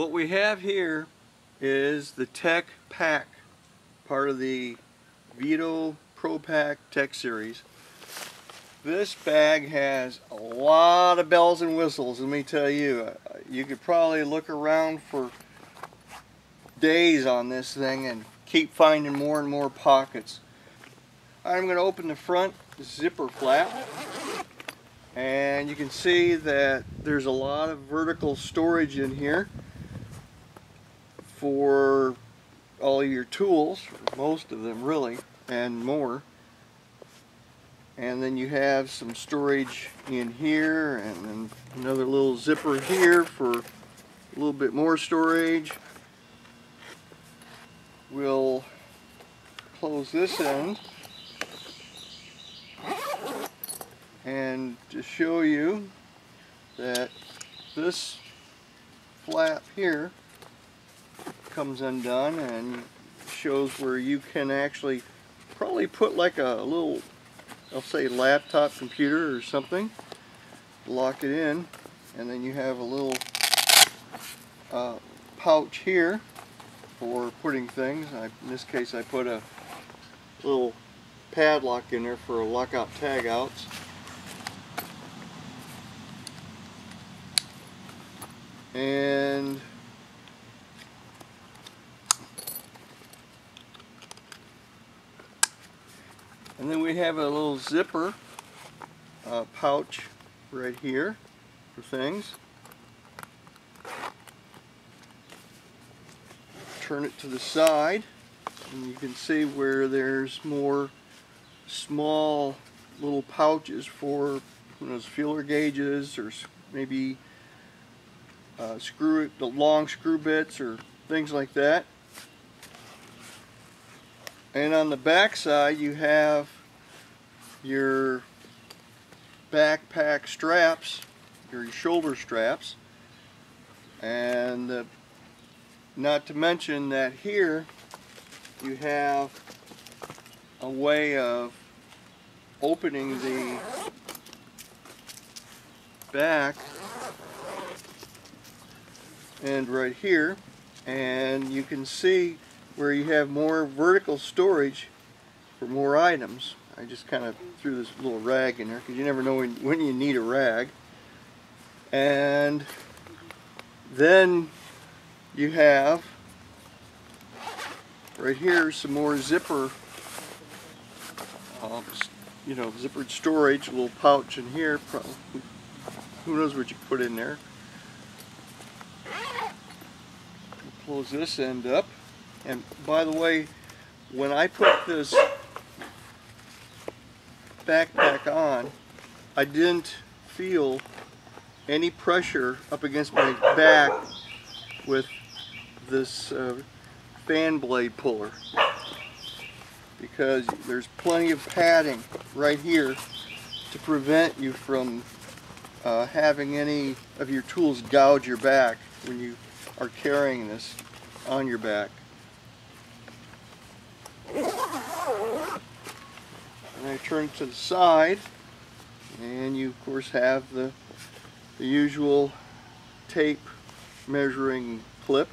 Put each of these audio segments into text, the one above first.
What we have here is the Tech Pac, part of the VETO Pro Pac Tech series. This bag has a lot of bells and whistles, let me tell you. You could probably look around for days on this thing and keep finding more and more pockets. I'm going to open the front zipper flap, and you can see that there's a lot of vertical storage in here for all of your tools, most of them really, and more. And then you have some storage in here, and then another little zipper here for a little bit more storage. We'll close this end, and to show you that this flap here comes undone and shows where you can actually probably put like a little, I'll say, laptop computer or something, lock it in, and then you have a little pouch here for putting things. In this case I put a little padlock in there for lockout tag-outs. And then we have a little zipper pouch right here for things. Turn it to the side, and you can see where there's more small little pouches for feeler gauges, or maybe the long screw bits or things like that. And on the back side you have your backpack straps, your shoulder straps, and not to mention that here you have a way of opening the back and right here, and you can see where you have more vertical storage for more items. I just kind of threw this little rag in there because you never know when you need a rag. And then you have right here some more zipper, zippered storage, a little pouch in here. Who knows what you put in there. Close this end up. And by the way, when I put this backpack on, I didn't feel any pressure up against my back with this fan blade puller, because there's plenty of padding right here to prevent you from having any of your tools gouge your back when you are carrying this on your back. And I turn it to the side, and you of course have the usual tape measuring clip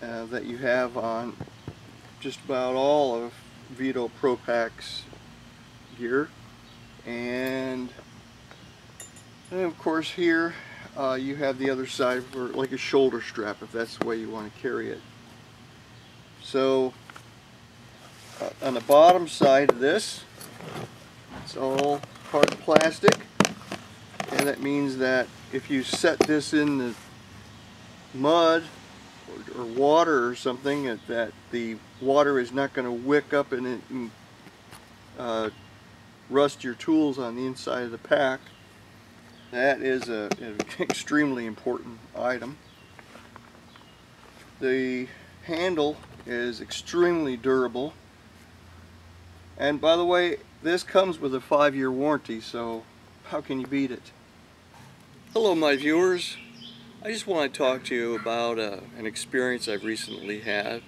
that you have on just about all of VETO Pro Pac's gear. And of course here you have the other side for like a shoulder strap, if that's the way you want to carry it. So on the bottom side of this, it's all hard plastic, and that means that if you set this in the mud or water or something, that the water is not going to wick up and rust your tools on the inside of the pack. That is an extremely important item. The handle is extremely durable. And by the way, this comes with a 5-year warranty, so how can you beat it? Hello my viewers. I just want to talk to you about an experience I've recently had.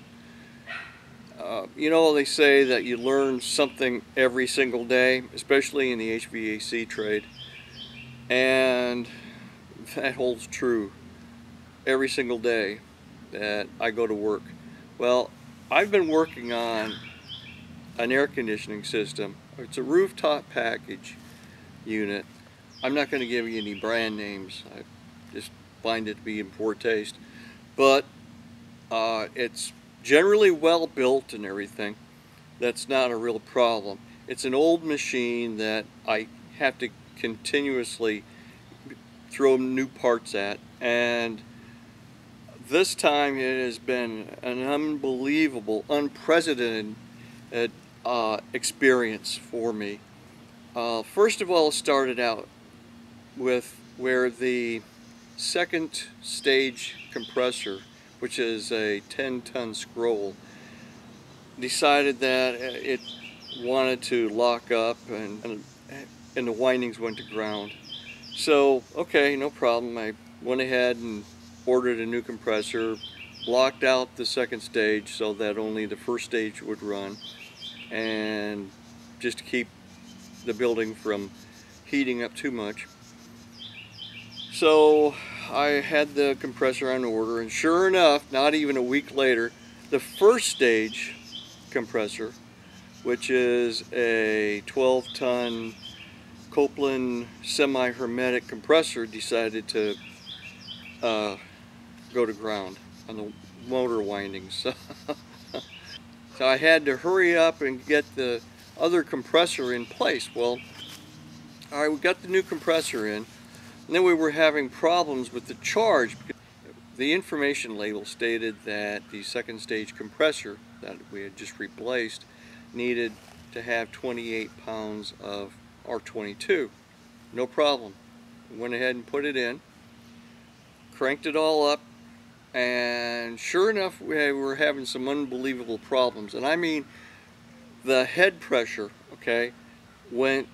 You know, they say that you learn something every single day, especially in the HVAC trade, and that holds true. every single day that I go to work. Well, I've been working on an air conditioning system. It's a rooftop package unit. I'm not going to give you any brand names. I just find it to be in poor taste. But it's generally well built and everything. That's not a real problem. It's an old machine that I have to continuously throw new parts at, and this time it has been an unbelievable, unprecedented experience for me. First of all, it started out with where the second stage compressor, which is a 10-ton scroll, decided that it wanted to lock up and the windings went to ground. So, okay, no problem. I went ahead and ordered a new compressor, blocked out the second stage so that only the first stage would run, and just to keep the building from heating up too much. So I had the compressor on order, and sure enough, not even a week later, the first stage compressor, which is a 12-ton Copeland semi-hermetic compressor, decided to go to ground on the motor windings. So I had to hurry up and get the other compressor in place. Well, all right, we got the new compressor in, and then we were having problems with the charge. The information label stated that the second stage compressor that we had just replaced needed to have 28 pounds of R22. No problem. Went ahead and put it in, cranked it all up, and sure enough we were having some unbelievable problems. And I mean, the head pressure, okay, went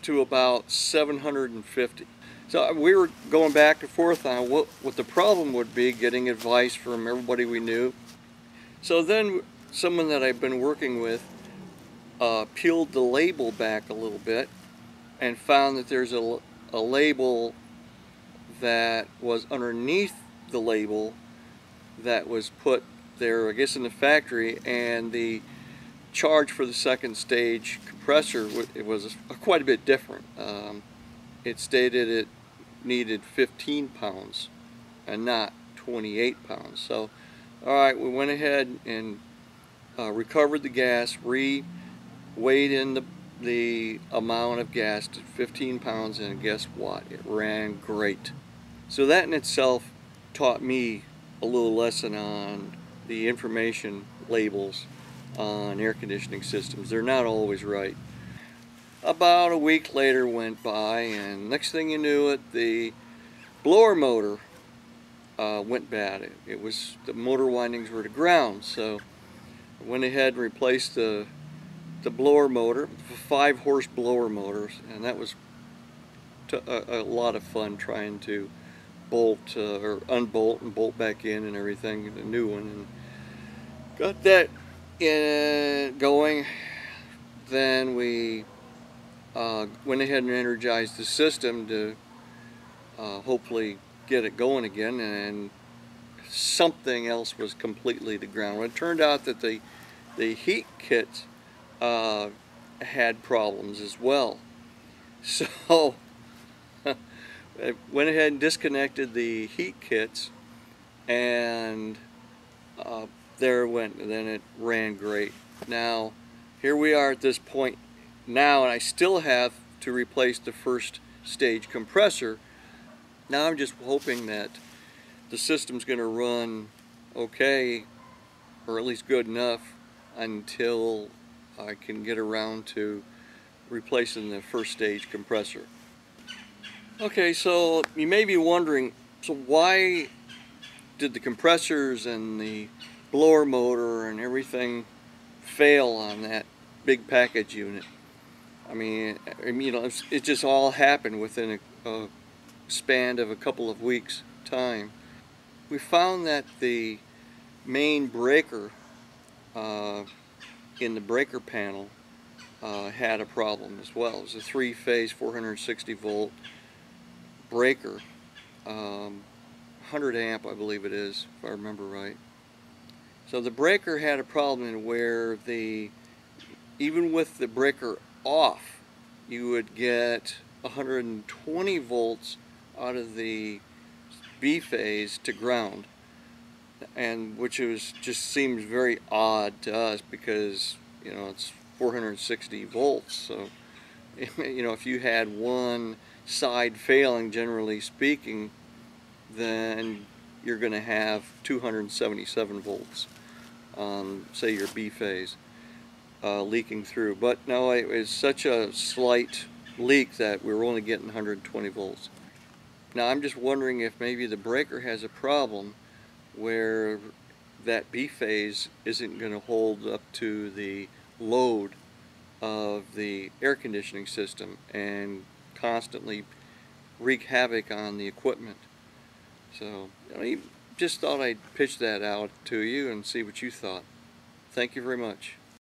to about 750. So we were going back and forth on what the problem would be, getting advice from everybody we knew. So then someone that I've been working with peeled the label back a little bit and found that there's a label that was underneath the label that was put there, I guess, in the factory, and the charge for the second stage compressor, it was quite a bit different. It stated it needed 15 pounds and not 28 pounds. So, alright, we went ahead and recovered the gas, weighed in the amount of gas to 15 pounds, and guess what? It ran great. So that in itself taught me a little lesson on the information labels on air conditioning systems. They're not always right. About a week later went by, and next thing you knew it, the blower motor went bad. It was, the motor windings were to ground, so I went ahead and replaced the blower motor, 5-horse blower motors, and that was a lot of fun trying to bolt or unbolt and bolt back in and everything, the new one, and got that going. Then we went ahead and energized the system to hopefully get it going again, and something else was completely to ground. It turned out that the heat kit had problems as well. So I went ahead and disconnected the heat kits, and there it went, and then it ran great. Now here we are at this point now, and I still have to replace the first stage compressor. Now I'm just hoping that the system's going to run okay, or at least good enough, until I can get around to replacing the first stage compressor. Okay, so you may be wondering, so why did the compressors and the blower motor and everything fail on that big package unit? I mean, you know, it just all happened within a span of a couple of weeks' time. We found that the main breaker in the breaker panel had a problem as well. It was a 3-phase 460 volt breaker. 100 amp, I believe it is, if I remember right. So the breaker had a problem where even with the breaker off, you would get 120 volts out of the B phase to ground, and which just seems very odd to us because it's 460 volts. So if you had one side failing, generally speaking, then you're going to have 277 volts on, say, your B phase leaking through. But no, it was such a slight leak that we were only getting 120 volts. Now I'm just wondering if maybe the breaker has a problem where that B phase isn't going to hold up to the load of the air conditioning system and constantly wreak havoc on the equipment. So I just thought I'd pitch that out to you and see what you thought. Thank you very much.